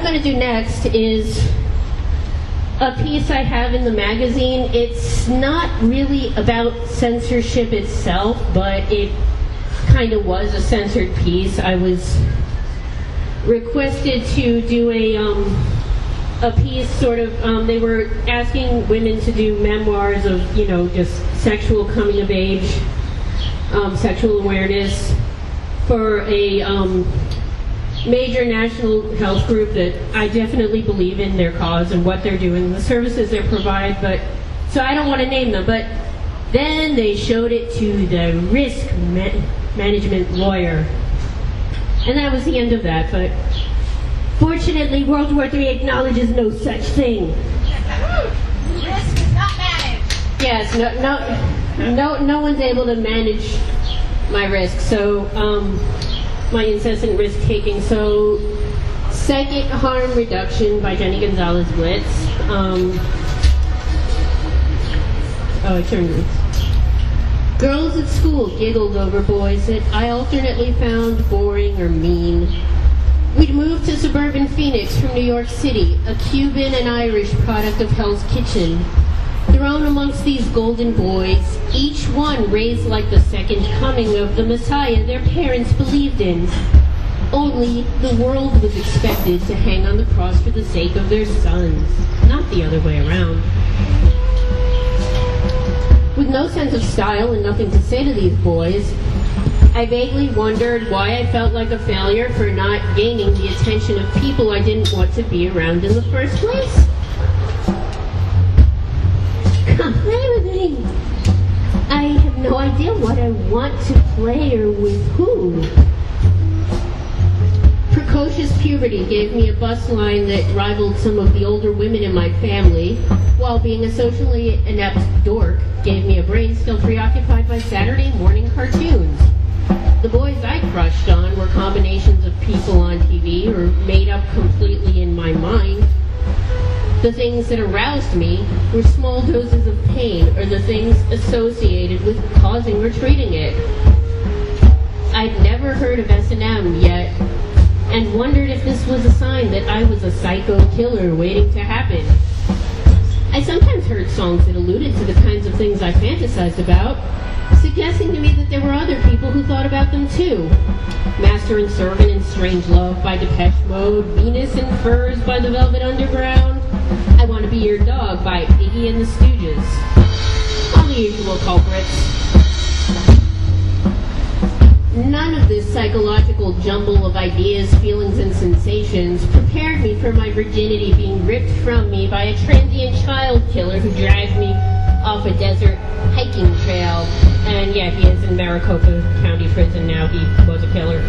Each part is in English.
going to do next is a piece I have in the magazine. It's not really about censorship itself, but it kind of was a censored piece. I was requested to do a piece sort of, they were asking women to do memoirs of, just sexual coming of age, sexual awareness for a major national health group that I definitely believe in their cause and what they're doing, the services they provide, but so I don't want to name them, but then they showed it to the risk management lawyer. And that was the end of that, but fortunately World War III acknowledges no such thing. Risk is not managed. Yes, no one's able to manage my risk, so my incessant risk-taking. So, Psychic Harm Reduction by Jenny Gonzalez-Blitz. I turned this. Girls at school giggled over boys that I alternately found boring or mean. We'd moved to suburban Phoenix from New York City, a Cuban and Irish product of Hell's Kitchen. Thrown amongst these golden boys, each one raised like the second coming of the Messiah their parents believed in. Only the world was expected to hang on the cross for the sake of their sons, not the other way around. With no sense of style and nothing to say to these boys, I vaguely wondered why I felt like a failure for not gaining the attention of people I didn't want to be around in the first place. Play with me. I have no idea what I want to play or with who. Precocious puberty gave me a bus line that rivaled some of the older women in my family, while being a socially inept dork gave me a brain still preoccupied by Saturday morning cartoons. The boys I crushed on were combinations of people on TV or made up completely in my mind. The things that aroused me were small doses of pain or the things associated with causing or treating it. I'd never heard of S&M yet and wondered if this was a sign that I was a psycho killer waiting to happen. I sometimes heard songs that alluded to the kinds of things I fantasized about, suggesting to me that there were other people who thought about them too. Master and Servant and Strange Love by Depeche Mode, Venus in Furs by the Velvet Underground, I Want to Be Your Dog by Iggy and the Stooges. All the usual culprits. None of this psychological jumble of ideas, feelings, and sensations prepared me for my virginity being ripped from me by a transient child killer who dragged me off a desert hiking trail. And yeah, he is in Maricopa County Prison now. He was a killer.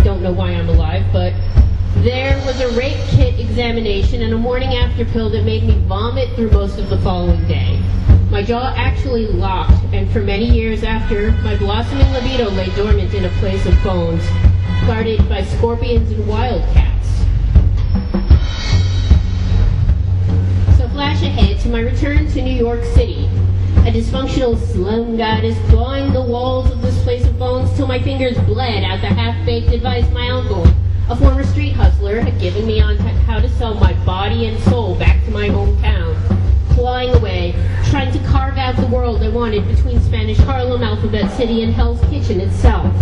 Don't know why I'm alive, but there was a rape kit examination and a morning after pill that made me vomit through most of the following day. My jaw actually locked, and for many years after, my blossoming libido lay dormant in a place of bones, guarded by scorpions and wildcats. So flash ahead to my return to New York City. A dysfunctional slum goddess clawing the walls of this place of bones till my fingers bled out the half-baked advice my uncle, a former street hustler, had given me on how to sell my body and soul back to my hometown. Clawing away, trying to carve out the world I wanted between Spanish Harlem, Alphabet City, and Hell's Kitchen itself.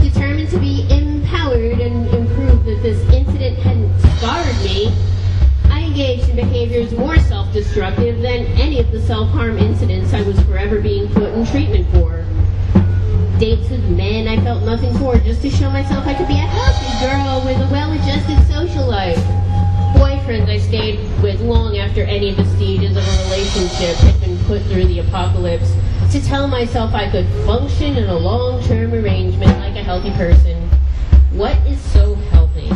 Determined to be empowered and improve that this incident hadn't scarred me, I engaged in behaviors more self-destructive than any of the self-harm incidents I was forever being put in treatment for. Dates with men I felt nothing for, just to show myself I could be a healthy girl with a well-adjusted social life. Boyfriends I stayed with long after any vestiges of a relationship had been put through the apocalypse, to tell myself I could function in a long-term arrangement like a healthy person. What is so healthy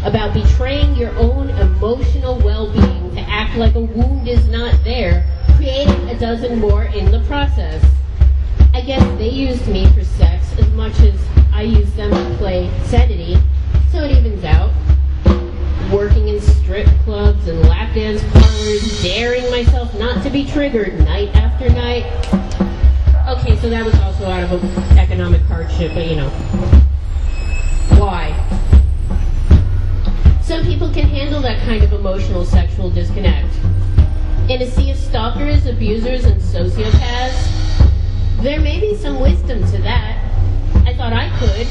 about betraying your own emotional well-being to act like a wound is not there, creating a dozen more in the process? I guess they used me for sex as much as I used them to play sanity, so it evens out. Working in strip clubs and lap dance parlors, daring myself not to be triggered night after night. Okay, so that was also out of economic hardship, but you know. Why? handle that kind of emotional sexual disconnect. In a sea of stalkers, abusers, and sociopaths, there may be some wisdom to that. I thought I could.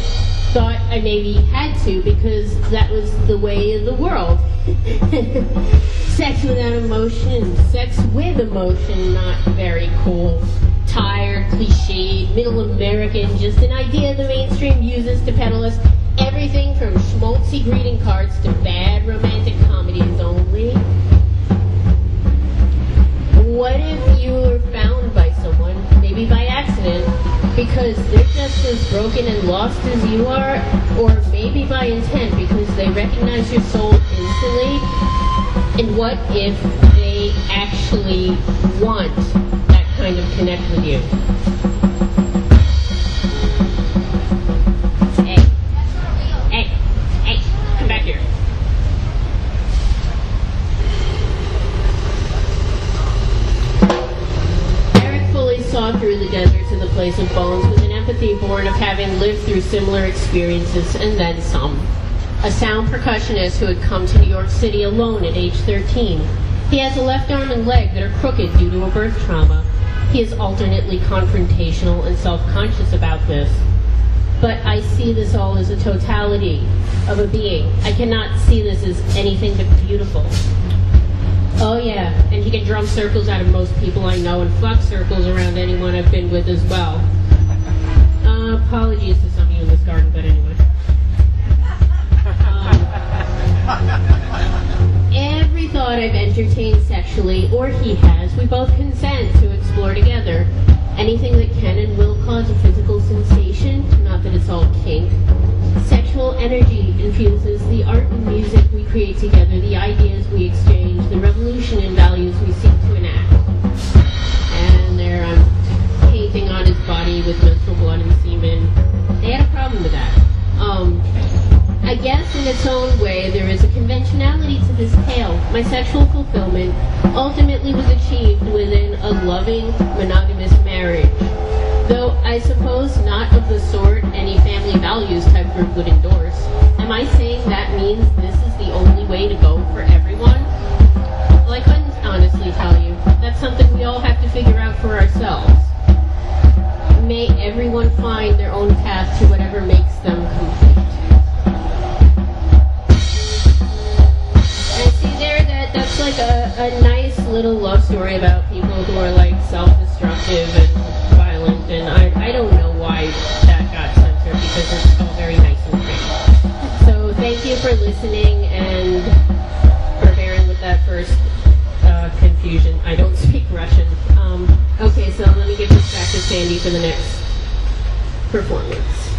Thought I maybe had to because that was the way of the world. Sex without emotion, sex with emotion, not very cool. Tired, cliched, middle American, just an idea the mainstream uses to peddle us everything from schmaltzy greeting cards to bad romantic comedies only. What if you were found by someone, maybe by accident, because they're just as broken and lost as you are, or maybe by intent because they recognize your soul instantly? And what if they actually want that kind of connect with you? Hey, come back here. Saw through the desert to the place of bones with an empathy born of having lived through similar experiences and then some. A sound percussionist who had come to New York City alone at age 13. He has a left arm and leg that are crooked due to a birth trauma. He is alternately confrontational and self-conscious about this. But I see this all as a totality of a being. I cannot see this as anything but beautiful. Oh yeah, and he can drum circles out of most people I know and fuck circles around anyone I've been with as well. Apologies to some of you in this garden, but anyway. Every thought I've entertained sexually, or he has, we both consent to explore together. Anything that can and will cause a physical sensation, not that it's all kink. Sexual energy infuses the art and music we create together, the ideas we exchange, the revolution in values we seek to enact. And there I'm painting on his body with menstrual blood and semen. They had a problem with that. I guess in its own way there is a conventionality to this tale. My sexual fulfillment ultimately was achieved within a loving, monogamous marriage. Though I suppose not of the sort any family values type group would endorse. Am I saying that means this is the only way to go for everyone? Well, I couldn't honestly tell you. That's something we all have to figure out for ourselves. May everyone find their own path to whatever makes them complete. And see there, that's like a nice little love story about people who are like self-destructive and violent, and I don't know why that got censored because it's all very nice and pretty. So thank you for listening and for bearing with that first confusion. I don't speak Russian. Okay, so let me give this back to Sandy for the next performance.